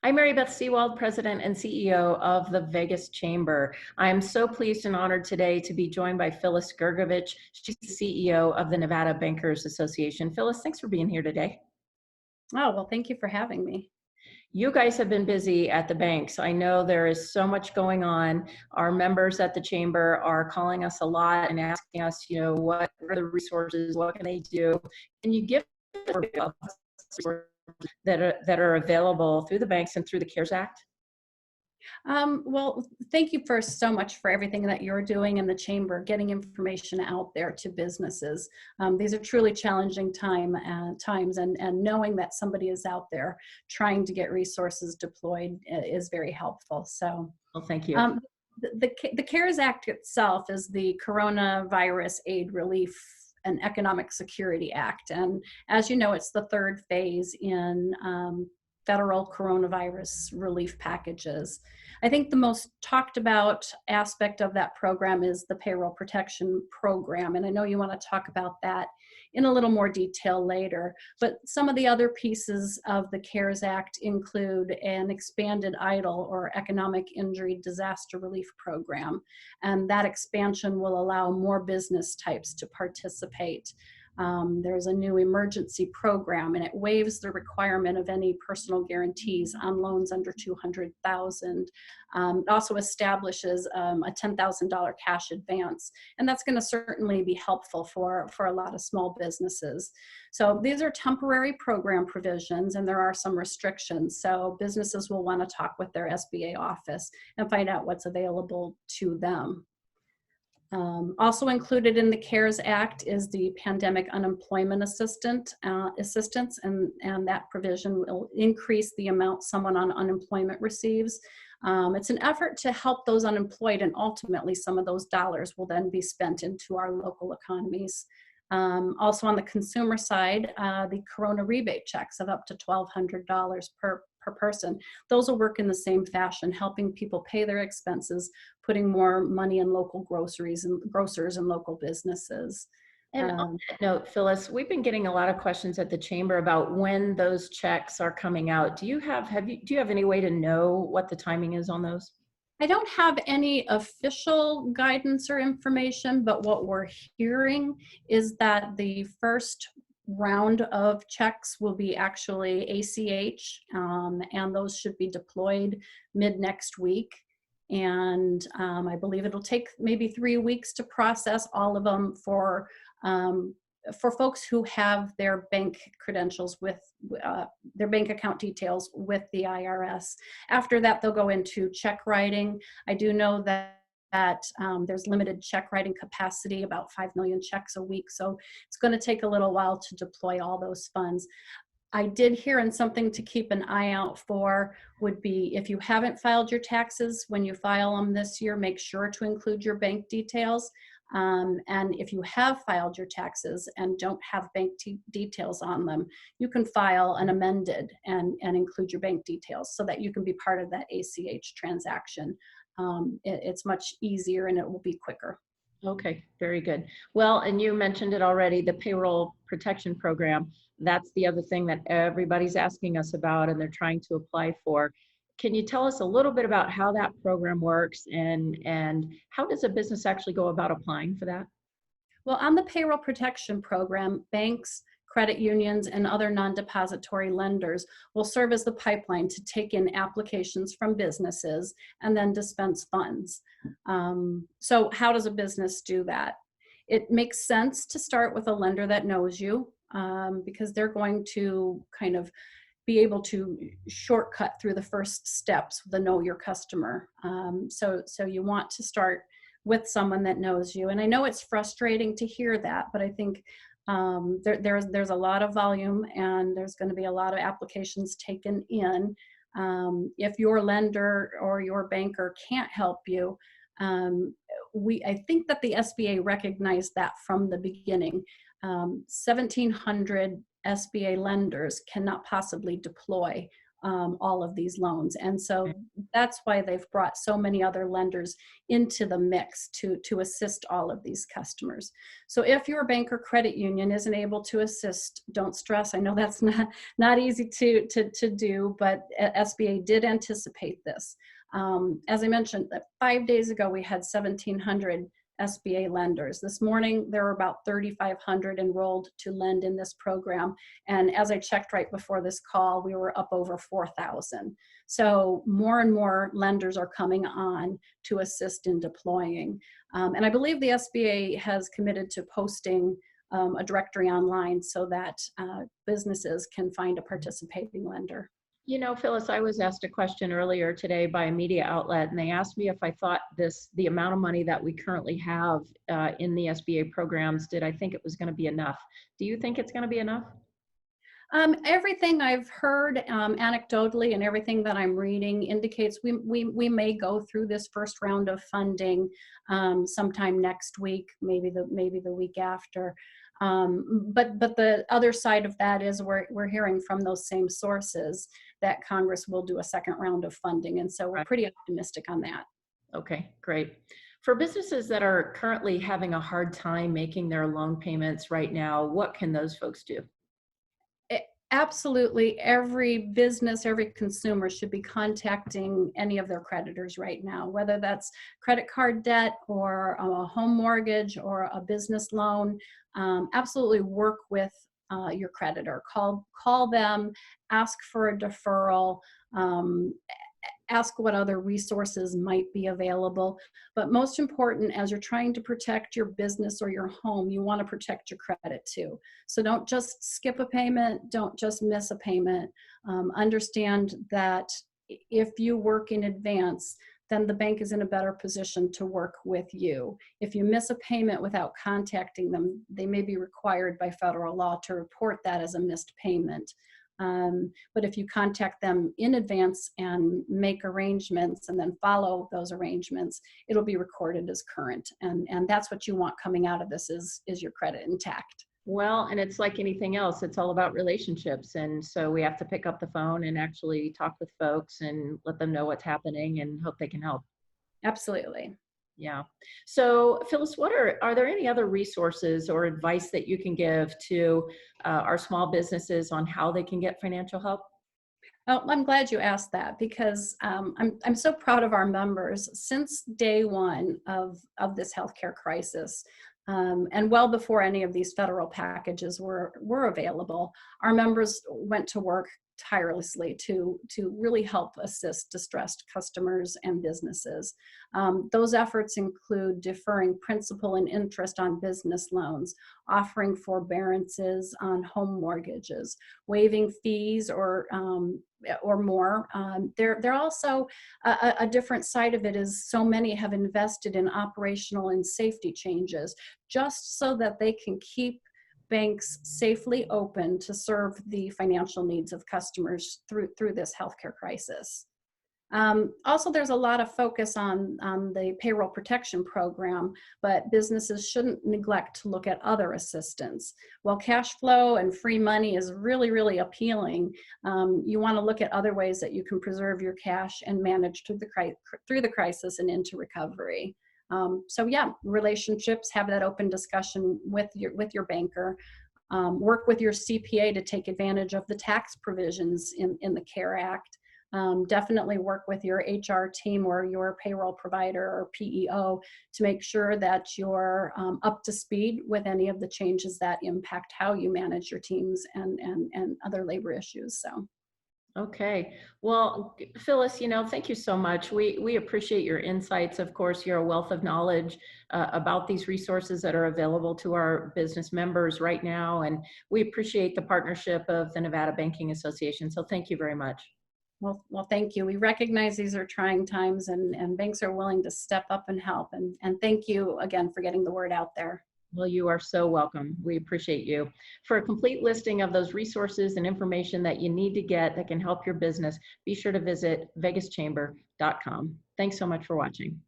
I'm Mary Beth Seawald, President and CEO of the Vegas Chamber. I'm so pleased and honored today to be joined by Phyllis Gergovich. She's the CEO of the Nevada Bankers Association. Phyllis, thanks for being here today. Oh, well, thank you for having me. You guys have been busy at the banks. I know there is so much going on. Our members at the Chamber are calling us a lot and asking us, what are the resources? What can they do? Can you give that are available through the banks and through the CARES Act? Well, thank you first so much for everything that you're doing in the Chamber, getting information out there to businesses. These are truly challenging times, and knowing that somebody is out there trying to get resources deployed is very helpful. So, Well, thank you. the CARES Act itself is the Coronavirus Aid Relief and Economic Security Act. And as you know, it's the third phase in federal coronavirus relief packages. I think the most talked about aspect of that program is the Payroll Protection Program. And I know you want to talk about that in a little more detail later. But some of the other pieces of the CARES Act include an expanded EIDL, or Economic Injury Disaster Relief Program. And that expansion will allow more business types to participate. There's a new emergency program, and it waives the requirement of any personal guarantees on loans under $200,000. It also establishes a $10,000 cash advance, and that's going to certainly be helpful for a lot of small businesses. So these are temporary program provisions, and there are some restrictions. So businesses will want to talk with their SBA office and find out what's available to them. Also included in the CARES Act is the Pandemic Unemployment Assistance, and that provision will increase the amount someone on unemployment receives. It's an effort to help those unemployed, and ultimately some of those dollars will then be spent into our local economies. Also on the consumer side, the Corona rebate checks of up to $1,200 per person. Those will work in the same fashion, helping people pay their expenses, putting more money in local grocers and local businesses. And on that note, Phyllis, we've been getting a lot of questions at the Chamber about when those checks are coming out. Do you have any way to know what the timing is on those? I don't have any official guidance or information, but what we're hearing is that the first round of checks will be actually ACH, and those should be deployed mid next week. And I believe it'll take maybe 3 weeks to process all of them for folks who have their bank credentials with their bank account details with the IRS. After that, they'll go into check writing. I do know that there's limited check writing capacity, about 5 million checks a week. So it's going to take a little while to deploy all those funds. I did hear, and something to keep an eye out for would be, if you haven't filed your taxes, when you file them this year, make sure to include your bank details. And if you have filed your taxes and don't have bank details on them, you can file an amended and include your bank details so that you can be part of that ACH transaction. It's much easier and it will be quicker. Okay, very good. Well, and you mentioned it already, the Payroll Protection Program. That's the other thing that everybody's asking us about and they're trying to apply for. Can you tell us a little bit about how that program works, and how does a business actually go about applying for that? Well, on the Payroll Protection Program, banks, credit unions, and other non-depository lenders will serve as the pipeline to take in applications from businesses and then dispense funds. So how does a business do that? It makes sense to start with a lender that knows you, because they're going to kind of be able to shortcut through the first steps, the know your customer. So you want to start with someone that knows you. And I know it's frustrating to hear that, but I think there's a lot of volume and there's going to be a lot of applications taken in. If your lender or your banker can't help you, I think that the SBA recognized that from the beginning. 1,700 SBA lenders cannot possibly deploy all of these loans. And so that's why they've brought so many other lenders into the mix to assist all of these customers. So if your bank or credit union isn't able to assist, don't stress. I know that's not easy to do, but SBA did anticipate this. As I mentioned, that 5 days ago, we had 1,700 SBA lenders. This morning, there were about 3,500 enrolled to lend in this program. And as I checked right before this call, we were up over 4,000. So more and more lenders are coming on to assist in deploying. And I believe the SBA has committed to posting a directory online so that businesses can find a participating lender. You know, Phyllis, I was asked a question earlier today by a media outlet, and they asked me if I thought the amount of money that we currently have in the SBA programs, did I think it was going to be enough? Do you think it's going to be enough? Everything I've heard anecdotally and everything that I'm reading indicates we may go through this first round of funding sometime next week, maybe the week after. But the other side of that is we're hearing from those same sources that Congress will do a second round of funding, and so we're pretty optimistic on that. Okay, great. For businesses that are currently having a hard time making their loan payments right now, what can those folks do? Absolutely, every business, every consumer should be contacting any of their creditors right now, whether that's credit card debt or a home mortgage or a business loan. Absolutely work with your creditor. Call them, ask for a deferral, ask what other resources might be available. But most important, as you're trying to protect your business or your home, you want to protect your credit too. So don't just skip a payment, don't just miss a payment. Understand that if you work in advance, then the bank is in a better position to work with you. If you miss a payment without contacting them, they may be required by federal law to report that as a missed payment. But if you contact them in advance and make arrangements and then follow those arrangements, it'll be recorded as current. And that's what you want coming out of this is your credit intact. Well, and it's like anything else, it's all about relationships. And so we have to pick up the phone and actually talk with folks and let them know what's happening and hope they can help. Absolutely. Yeah. So Phyllis, are there any other resources or advice that you can give to our small businesses on how they can get financial help? Oh, I'm glad you asked that because I'm so proud of our members. Since day one of this healthcare crisis, and well before any of these federal packages were available, our members went to work tirelessly to really help assist distressed customers and businesses. Those efforts include deferring principal and interest on business loans, offering forbearances on home mortgages, waiving fees or more. They're also a different side of it is so many have invested in operational and safety changes just so that they can keep banks safely open to serve the financial needs of customers through this healthcare crisis. Also, there's a lot of focus on the payroll protection program, but businesses shouldn't neglect to look at other assistance. While cash flow and free money is really, really appealing, you want to look at other ways that you can preserve your cash and manage through the crisis and into recovery. So yeah, relationships, have that open discussion with your banker. Work with your CPA to take advantage of the tax provisions in the CARE Act. Definitely work with your HR team or your payroll provider or PEO to make sure that you're up to speed with any of the changes that impact how you manage your teams and other labor issues. So. Okay. Well, Phyllis, thank you so much. We appreciate your insights. Of course, you're a wealth of knowledge about these resources that are available to our business members right now. And we appreciate the partnership of the Nevada Banking Association. So thank you very much. Well, thank you. We recognize these are trying times and banks are willing to step up and help. And thank you again for getting the word out there. Well, you are so welcome. We appreciate you. For a complete listing of those resources and information that you need to get that can help your business, be sure to visit vegaschamber.com. Thanks so much for watching.